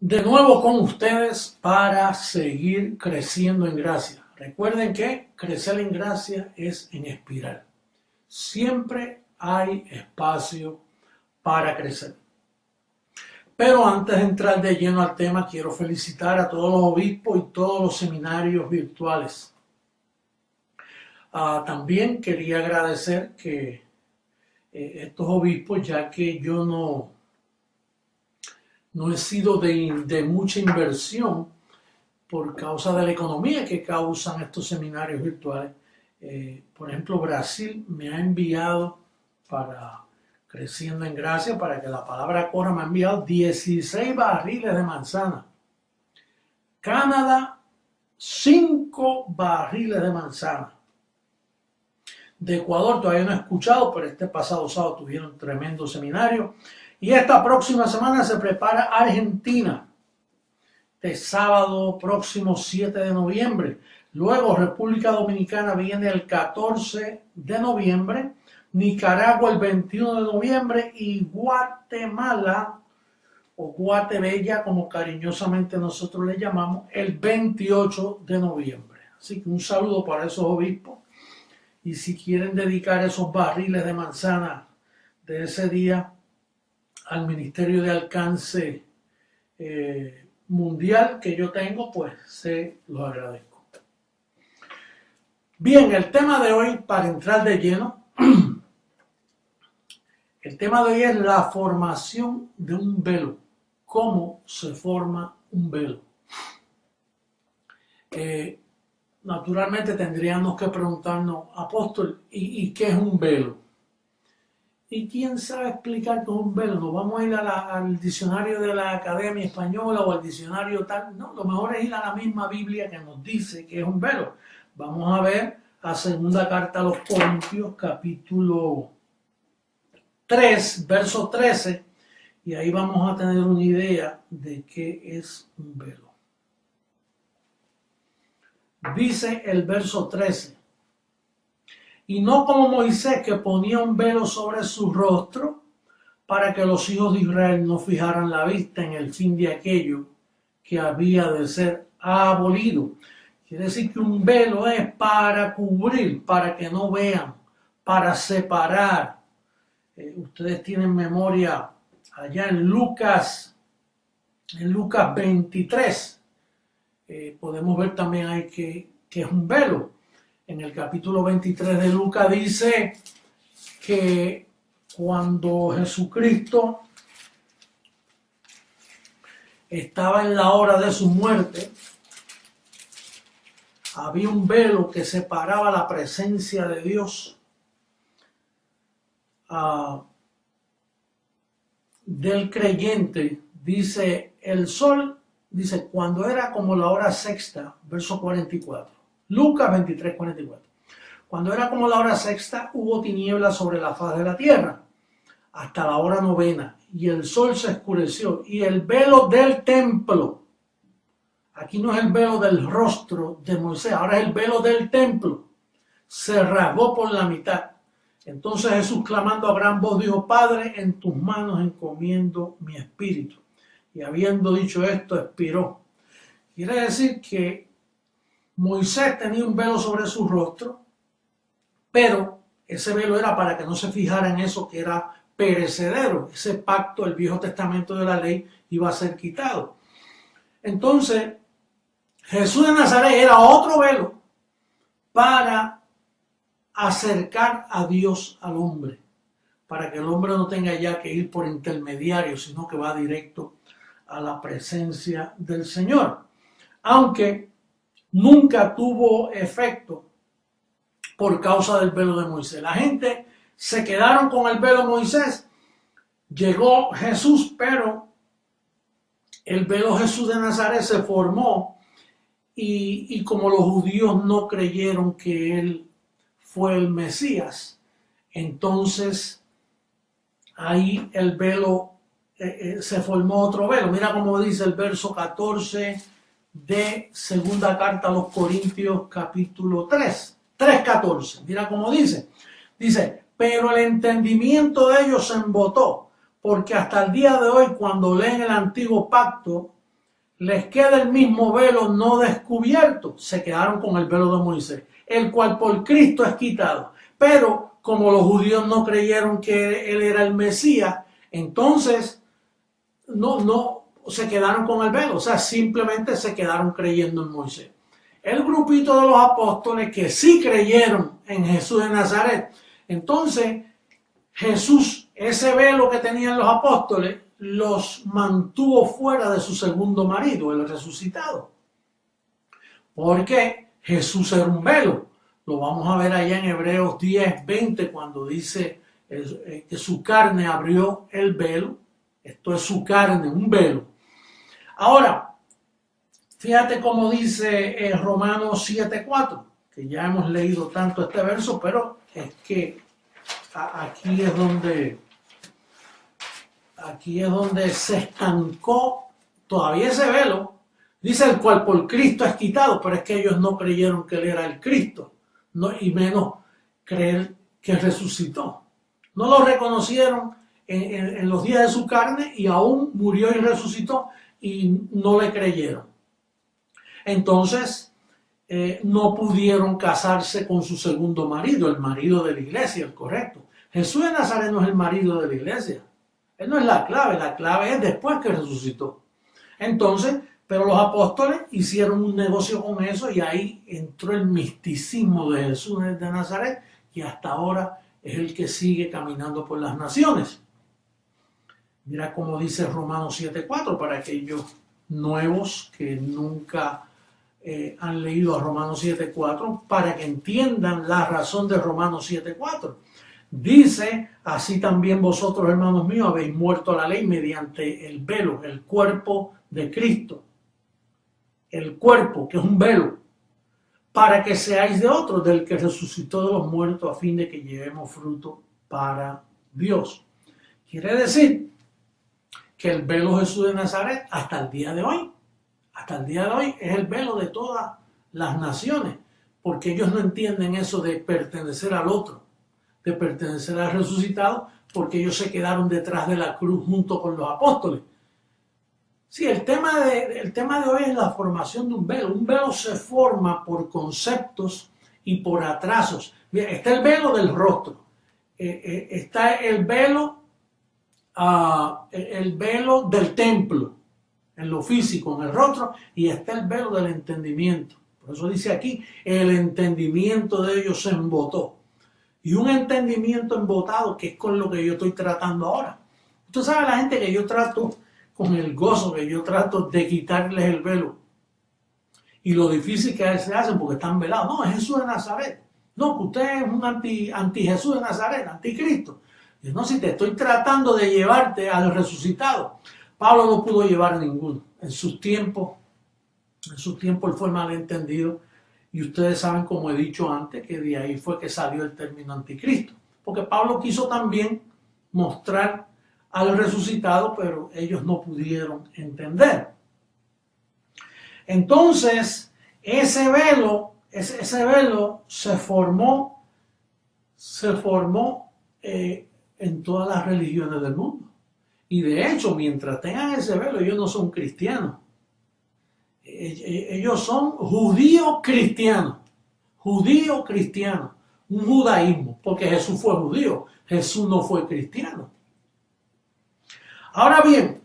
De nuevo con ustedes para seguir creciendo en gracia. Recuerden que crecer en gracia es en espiral. Siempre hay espacio para crecer. Pero antes de entrar de lleno al tema, quiero felicitar a todos los obispos y todos los seminarios virtuales. También quería agradecer que estos obispos, ya que yo no he sido de mucha inversión por causa de la economía que causan estos seminarios virtuales. Por ejemplo, Brasil me ha enviado para Creciendo en Gracia, para que la palabra corra, me ha enviado 16 barriles de manzana. Canadá, 5 barriles de manzana. De Ecuador todavía no he escuchado, pero este pasado sábado tuvieron un tremendo seminario. Y esta próxima semana se prepara Argentina, de sábado próximo 7 de noviembre. Luego República Dominicana viene el 14 de noviembre, Nicaragua el 21 de noviembre y Guatemala, o Guatebella, como cariñosamente nosotros le llamamos, el 28 de noviembre. Así que un saludo para esos obispos. Y si quieren dedicar esos barriles de manzana de ese día al Ministerio de Alcance Mundial que yo tengo, pues se los agradezco. Bien, el tema de hoy, para entrar de lleno, el tema de hoy es la formación de un velo. ¿Cómo se forma un velo? Naturalmente tendríamos que preguntarnos, apóstol, ¿y qué es un velo? ¿Y quién sabe explicar qué es un velo? ¿Nos vamos a ir al diccionario de la Academia Española o al diccionario tal? No, lo mejor es ir a la misma Biblia que nos dice que es un velo. Vamos a ver a segunda carta a los Corintios, capítulo 3, verso 13, y ahí vamos a tener una idea de qué es un velo. Dice el verso 13, y no como Moisés, que ponía un velo sobre su rostro para que los hijos de Israel no fijaran la vista en el fin de aquello que había de ser abolido. Quiere decir que un velo es para cubrir, para que no vean, para separar. Ustedes tienen memoria allá en Lucas 23. Podemos ver también ahí que es un velo. En el capítulo 23 de Lucas dice que cuando Jesucristo estaba en la hora de su muerte, había un velo que separaba la presencia de Dios del creyente. Dice, el sol, dice, cuando era como la hora sexta, verso 44. Lucas 23, 44. Cuando era como la hora sexta, hubo tinieblas sobre la faz de la tierra, hasta la hora novena, y el sol se oscureció, y el velo del templo, aquí no es el velo del rostro de Moisés, ahora es el velo del templo, se rasgó por la mitad. Entonces Jesús, clamando a gran voz, dijo, Padre, en tus manos encomiendo mi espíritu. Y habiendo dicho esto, expiró. Quiere decir que Moisés tenía un velo sobre su rostro, pero ese velo era para que no se fijara en eso que era perecedero. Ese pacto, el Viejo Testamento de la ley, iba a ser quitado. Entonces, Jesús de Nazaret era otro velo para acercar a Dios al hombre, para que el hombre no tenga ya que ir por intermediario, sino que va directo a la presencia del Señor. Aunque nunca tuvo efecto por causa del velo de Moisés. La gente se quedaron con el velo de Moisés. Llegó Jesús, pero el velo Jesús de Nazaret se formó y como los judíos no creyeron que él fue el Mesías, entonces ahí el velo se formó otro velo. Mira cómo dice el verso 14 de segunda carta a los Corintios, capítulo 3, 3:14. Mira cómo dice. Dice, pero el entendimiento de ellos se embotó, porque hasta el día de hoy, cuando leen el antiguo pacto, les queda el mismo velo no descubierto, se quedaron con el velo de Moisés, el cual por Cristo es quitado. Pero como los judíos no creyeron que él era el Mesías, entonces no se quedaron con el velo, o sea, simplemente se quedaron creyendo en Moisés. El grupito de los apóstoles que sí creyeron en Jesús de Nazaret, entonces Jesús, ese velo que tenían los apóstoles, los mantuvo fuera de su segundo marido, el resucitado. Porque Jesús era un velo. Lo vamos a ver allá en Hebreos 10:20 cuando dice que su carne abrió el velo. Esto es su carne, un velo. Ahora, fíjate cómo dice Romanos 7:4, que ya hemos leído tanto este verso, pero es que aquí es donde se estancó todavía ese velo. Dice el cual por Cristo es quitado, pero es que ellos no creyeron que él era el Cristo, no, y menos creer que resucitó. No lo reconocieron en los días de su carne y aún murió y resucitó y no le creyeron. Entonces no pudieron casarse con su segundo marido, el marido de la iglesia, el correcto. Jesús de Nazaret no es el marido de la iglesia. Él no es la clave es después que resucitó. Entonces, pero los apóstoles hicieron un negocio con eso y ahí entró el misticismo de Jesús de Nazaret, y hasta ahora es el que sigue caminando por las naciones. Mira cómo dice Romanos 7:4 para aquellos nuevos que nunca han leído a Romanos 7:4, para que entiendan la razón de Romanos 7:4. Dice, así también vosotros, hermanos míos, habéis muerto a la ley mediante el velo, el cuerpo de Cristo. El cuerpo, que es un velo, para que seáis de otro, del que resucitó de los muertos, a fin de que llevemos fruto para Dios. Quiere decir que el velo Jesús de Nazaret, hasta el día de hoy, es el velo de todas las naciones, porque ellos no entienden eso de pertenecer al otro, de pertenecer al resucitado, porque ellos se quedaron detrás de la cruz junto con los apóstoles. Sí, el tema de hoy es la formación de un velo. Un velo se forma por conceptos y por atrasos. Mira, está el velo del rostro, está el velo del templo, en lo físico, en el rostro, y está el velo del entendimiento. Por eso dice aquí, el entendimiento de ellos se embotó. Y un entendimiento embotado, que es con lo que yo estoy tratando ahora. Usted sabe, la gente que yo trato, con el gozo que yo trato de quitarles el velo, y lo difícil que se hacen porque están velados. No, es Jesús de Nazaret. No, que usted es un anti Jesús de Nazaret, anticristo. Y no, si te estoy tratando de llevarte al resucitado. Pablo no pudo llevar a ninguno. En sus tiempos él fue malentendido. Y ustedes saben, como he dicho antes, que de ahí fue que salió el término anticristo. Porque Pablo quiso también mostrar al resucitado, pero ellos no pudieron entender. Entonces, ese velo se formó en todas las religiones del mundo. Y de hecho, mientras tengan ese velo, ellos no son cristianos. Ellos son judío cristianos, un judaísmo, porque Jesús fue judío, Jesús no fue cristiano. Ahora bien,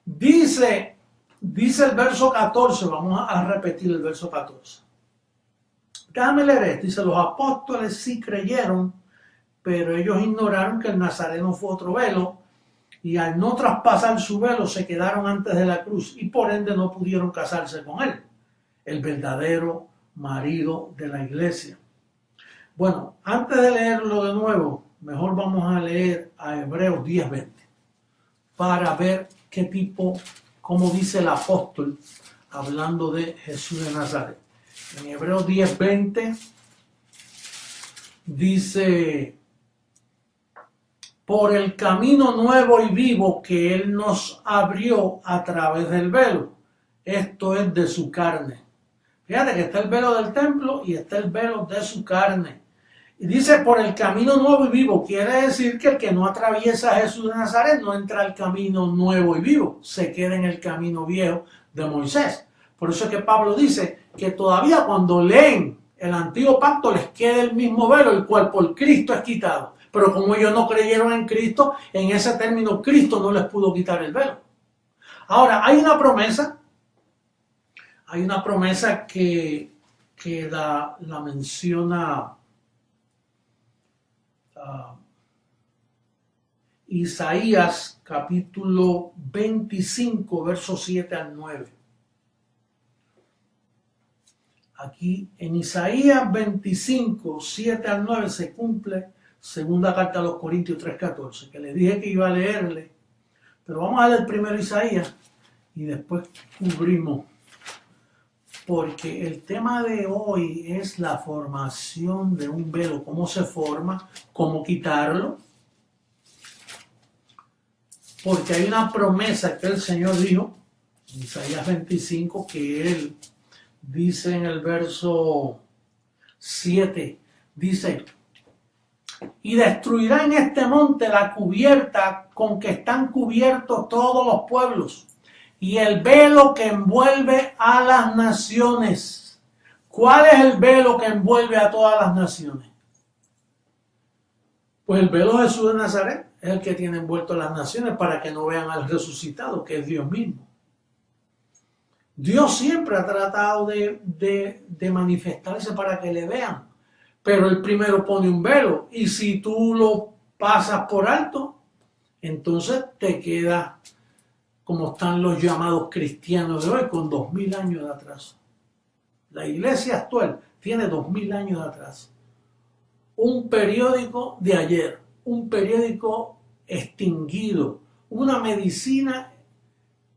dice el verso 14, vamos a repetir el verso 14. Déjame leer esto, dice, los apóstoles sí creyeron, pero ellos ignoraron que el nazareno fue otro velo, y al no traspasar su velo se quedaron antes de la cruz y por ende no pudieron casarse con él, el verdadero marido de la iglesia. Bueno, antes de leerlo de nuevo, mejor vamos a leer a Hebreos 10:20 para ver cómo dice el apóstol hablando de Jesús de Nazaret. En Hebreos 10:20 dice, por el camino nuevo y vivo que Él nos abrió a través del velo, esto es de su carne. Fíjate que está el velo del templo y está el velo de su carne, Y dice por el camino nuevo y vivo. Quiere decir que el que no atraviesa a Jesús de Nazaret no entra al camino nuevo y vivo. Se queda en el camino viejo de Moisés. Por eso es que Pablo dice que todavía cuando leen el antiguo pacto les queda el mismo velo, el cual por Cristo es quitado. Pero como ellos no creyeron en Cristo, en ese término Cristo no les pudo quitar el velo. Ahora, hay una promesa que la menciona Isaías capítulo 25, versos 7 al 9. Aquí en Isaías 25, 7 al 9 se cumple segunda carta a los Corintios 3:14, que les dije que iba a leerle, pero vamos a leer primero Isaías y después cubrimos, porque el tema de hoy es la formación de un velo, cómo se forma, cómo quitarlo, porque hay una promesa que el Señor dijo en Isaías 25, que Él dice en el verso 7, dice: y destruirá en este monte la cubierta con que están cubiertos todos los pueblos, y el velo que envuelve a las naciones. ¿Cuál es el velo que envuelve a todas las naciones? Pues el velo de Jesús de Nazaret es el que tiene envuelto a las naciones para que no vean al resucitado, que es Dios mismo. Dios siempre ha tratado de manifestarse para que le vean, pero Él primero pone un velo, y si tú lo pasas por alto, entonces te queda como están los llamados cristianos de hoy, con 2000 años de atraso. La iglesia actual tiene 2000 años de atraso. Un periódico de ayer, un periódico extinguido, una medicina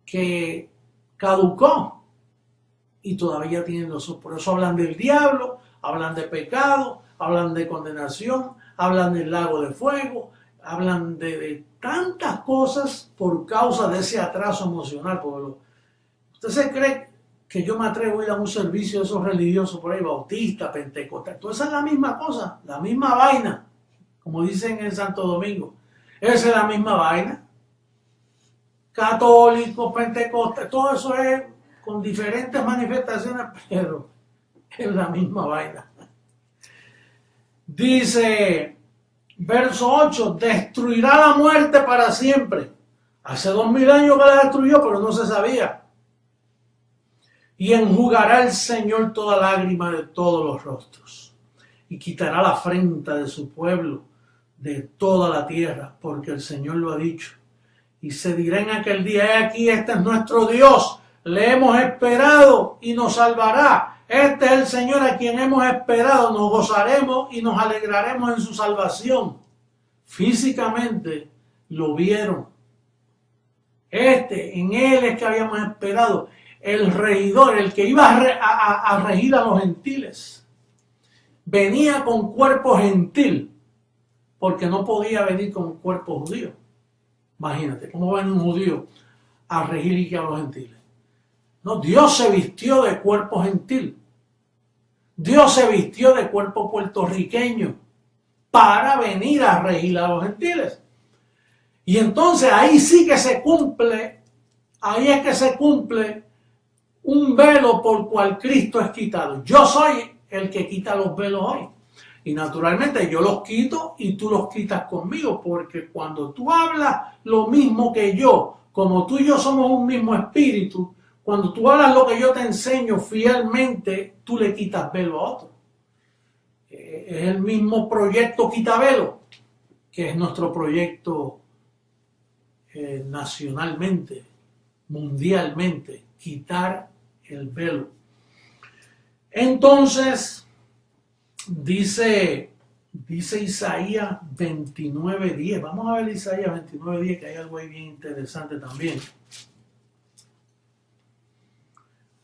que caducó y todavía tienen los ojos. Por eso hablan del diablo, hablan de pecado, hablan de condenación, hablan del lago de fuego, hablan de tantas cosas por causa de ese atraso emocional. ¿Usted se cree que yo me atrevo a ir a un servicio de esos religiosos por ahí, bautista, pentecostal? Todo eso es la misma cosa, la misma vaina, como dicen en Santo Domingo. Esa es la misma vaina. Católico, pentecostal, todo eso es con diferentes manifestaciones, pero es la misma vaina. Dice, verso 8, destruirá la muerte para siempre. Hace 2000 años que la destruyó, pero no se sabía. Y enjugará el Señor toda lágrima de todos los rostros, y quitará la afrenta de su pueblo de toda la tierra, porque el Señor lo ha dicho. Y se dirá en aquel día: he aquí, este es nuestro Dios, le hemos esperado y nos salvará. Este es el Señor a quien hemos esperado, nos gozaremos y nos alegraremos en su salvación. Físicamente lo vieron. En Él es que habíamos esperado. El regidor, el que iba a regir a los gentiles, venía con cuerpo gentil, porque no podía venir con cuerpo judío. Imagínate, ¿cómo va un judío a regir a los gentiles? No, Dios se vistió de cuerpo gentil. Dios se vistió de cuerpo puertorriqueño para venir a regir a los gentiles. Y entonces ahí sí que se cumple, ahí es que se cumple un velo por cual Cristo es quitado. Yo soy el que quita los velos hoy. Y naturalmente yo los quito y tú los quitas conmigo, porque cuando tú hablas lo mismo que yo, como tú y yo somos un mismo espíritu, cuando tú hablas lo que yo te enseño fielmente, tú le quitas velo a otro. Es el mismo proyecto Quitabelo, que es nuestro proyecto nacionalmente, mundialmente, quitar el velo. Entonces, dice Isaías 29:10. Vamos a ver Isaías 29:10, que hay algo ahí bien interesante también.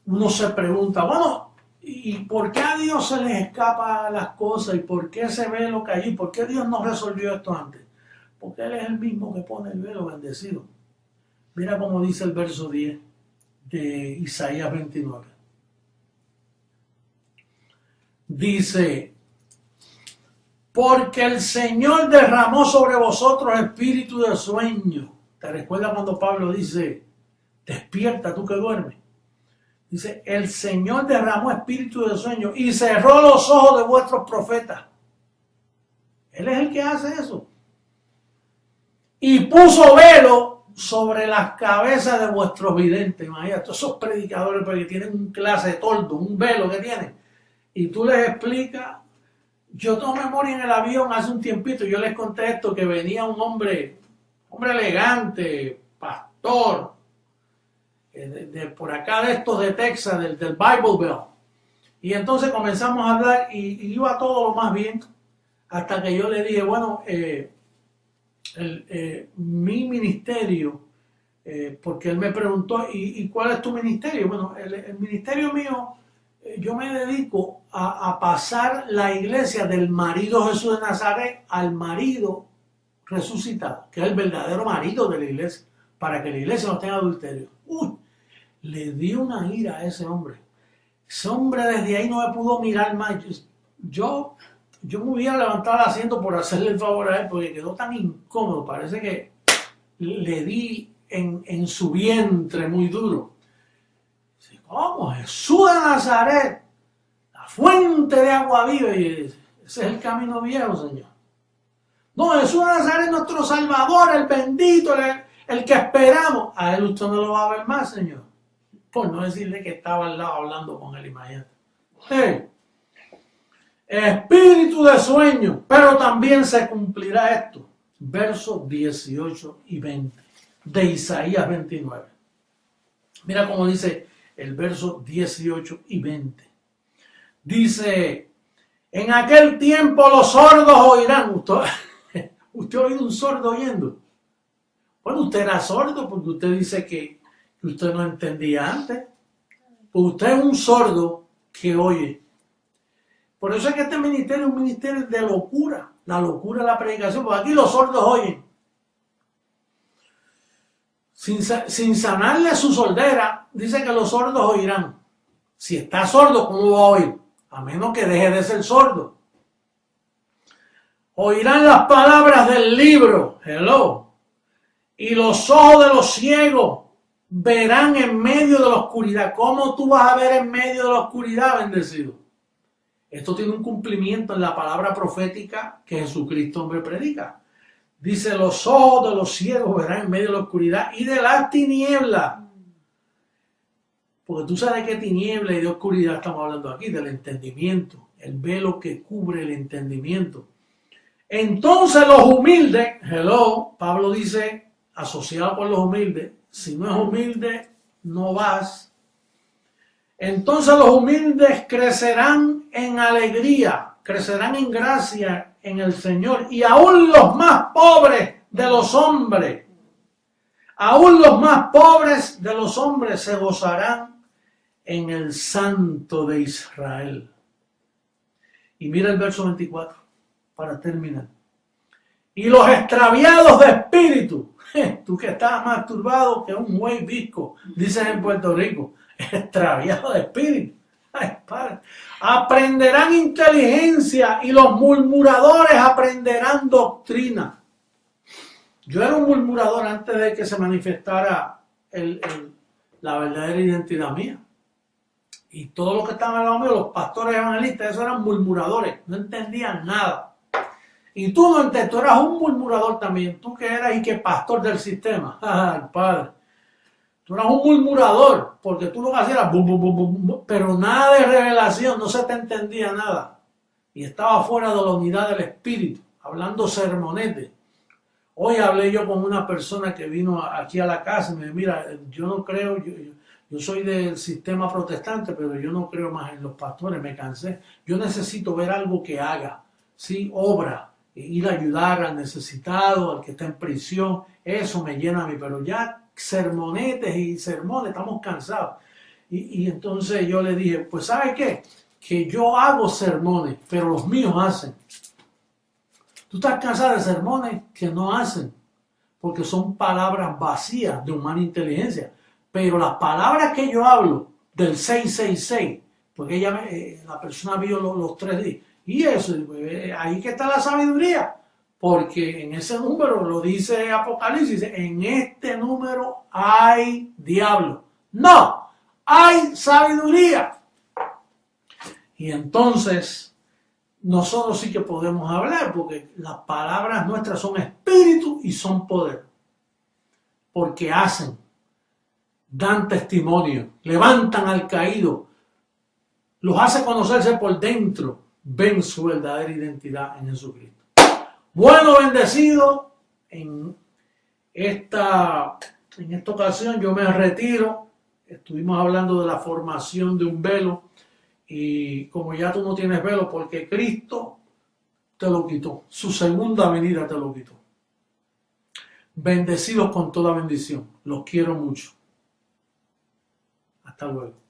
Uno se pregunta, bueno, ¿y por qué a Dios se les escapa las cosas? ¿Y por qué ese velo cayó? ¿Por qué Dios no resolvió esto antes? Porque Él es el mismo que pone el velo bendecido. Mira cómo dice el verso 10 de Isaías 29. Dice: Porque el Señor derramó sobre vosotros espíritu de sueño. ¿Te recuerdas cuando Pablo dice, despierta tú que duermes? Dice, el Señor derramó espíritu de sueño y cerró los ojos de vuestros profetas. Él es el que hace eso. Y puso velo sobre las cabezas de vuestros videntes. Imagínate, todos esos predicadores porque tienen un clase de toldo, un velo que tienen. Y tú les explicas. Yo tengo memoria en el avión hace un tiempito, yo les conté esto, que venía un hombre elegante, pastor, por acá de estos de Texas, del Bible Belt. Y entonces comenzamos a hablar y iba todo lo más bien, hasta que yo le dije, bueno, mi ministerio, porque él me preguntó, ¿y cuál es tu ministerio? Bueno, el ministerio mío, yo me dedico a pasar la iglesia del marido Jesús de Nazaret al marido resucitado, que es el verdadero marido de la iglesia, para que la iglesia no tenga adulterio. Uy, le dio una ira a ese hombre. Ese hombre desde ahí no me pudo mirar más. Yo me hubiera levantado el asiento por hacerle el favor a él, porque quedó tan incómodo. Parece que le di en su vientre muy duro. ¿Cómo? Jesús de Nazaret, la fuente de agua viva. Y ese es el camino viejo, Señor. No, Jesús de Nazaret es nuestro Salvador, el bendito, el que esperamos. A él usted no lo va a ver más, Señor. Por no decirle que estaba al lado hablando con él, imagínate. Hey, espíritu de sueño, pero también se cumplirá esto. Versos 18 y 20 de Isaías 29. Mira cómo dice el verso 18 y 20. Dice, en aquel tiempo los sordos oirán. ¿Usted ha oído un sordo oyendo? Bueno, usted era sordo porque usted dice que usted no entendía antes. Pues usted es un sordo que oye. Por eso es que este ministerio es un ministerio de locura. La locura de la predicación. Porque aquí los sordos oyen. Sin sanarle su sordera, dice que los sordos oirán. Si está sordo, ¿cómo va a oír? A menos que deje de ser sordo. Oirán las palabras del libro. Hello. Y los ojos de los ciegos verán en medio de la oscuridad. ¿Cómo tú vas a ver en medio de la oscuridad, bendecido? Esto tiene un cumplimiento en la palabra profética que Jesucristo hombre predica. Dice, los ojos de los ciegos verán en medio de la oscuridad y de las tinieblas. Porque tú sabes de qué tiniebla y de oscuridad estamos hablando aquí, del entendimiento, el velo que cubre el entendimiento. Entonces los humildes, hello, Pablo dice, asociado con los humildes, si no es humilde, no vas. Entonces los humildes crecerán en alegría, crecerán en gracia en el Señor, y aún los más pobres de los hombres, aún los más pobres de los hombres se gozarán en el Santo de Israel. Y mira el verso 24, para terminar. Y los extraviados de espíritu, tú que estás más turbado que un buey visco, dicen en Puerto Rico, extraviado de espíritu. Ay, padre. Aprenderán inteligencia y los murmuradores aprenderán doctrina. Yo era un murmurador antes de que se manifestara la verdadera identidad mía. Y todos los que estaban al lado mío, los pastores evangelistas, esos eran murmuradores, no entendían nada. Y tú no entendías, tú eras un murmurador también, tú que eras y que pastor del sistema. Ay, padre. Tú eras un murmurador, porque tú lo que hacías era bum, bum, bum, bum, pero nada de revelación, no se te entendía nada. Y estaba fuera de la unidad del espíritu, hablando sermonete. Hoy hablé yo con una persona que vino aquí a la casa y me dijo, mira, yo no creo, yo soy del sistema protestante, pero yo no creo más en los pastores, me cansé. Yo necesito ver algo que haga, ¿sí? Obra, ir a ayudar al necesitado, al que está en prisión, eso me llena a mí, pero ya sermonetes y sermones, estamos cansados. Y entonces yo le dije, pues ¿sabe qué? Que yo hago sermones, pero los míos hacen. Tú estás cansado de sermones que no hacen, porque son palabras vacías de humana inteligencia. Pero las palabras que yo hablo del 666, porque la persona vio los 3 días, Y eso, ahí que está la sabiduría, porque en ese número lo dice Apocalipsis, en este número hay diablo. No, hay sabiduría. Y entonces nosotros sí que podemos hablar, porque las palabras nuestras son espíritu y son poder, porque hacen, dan testimonio, levantan al caído, los hace conocerse por dentro, ven su verdadera identidad en Jesucristo. Bueno, bendecido, en esta ocasión yo me retiro. Estuvimos hablando de la formación de un velo, y como ya tú no tienes velo, porque Cristo te lo quitó, su segunda venida te lo quitó. Bendecidos con toda bendición, los quiero mucho. Hasta luego.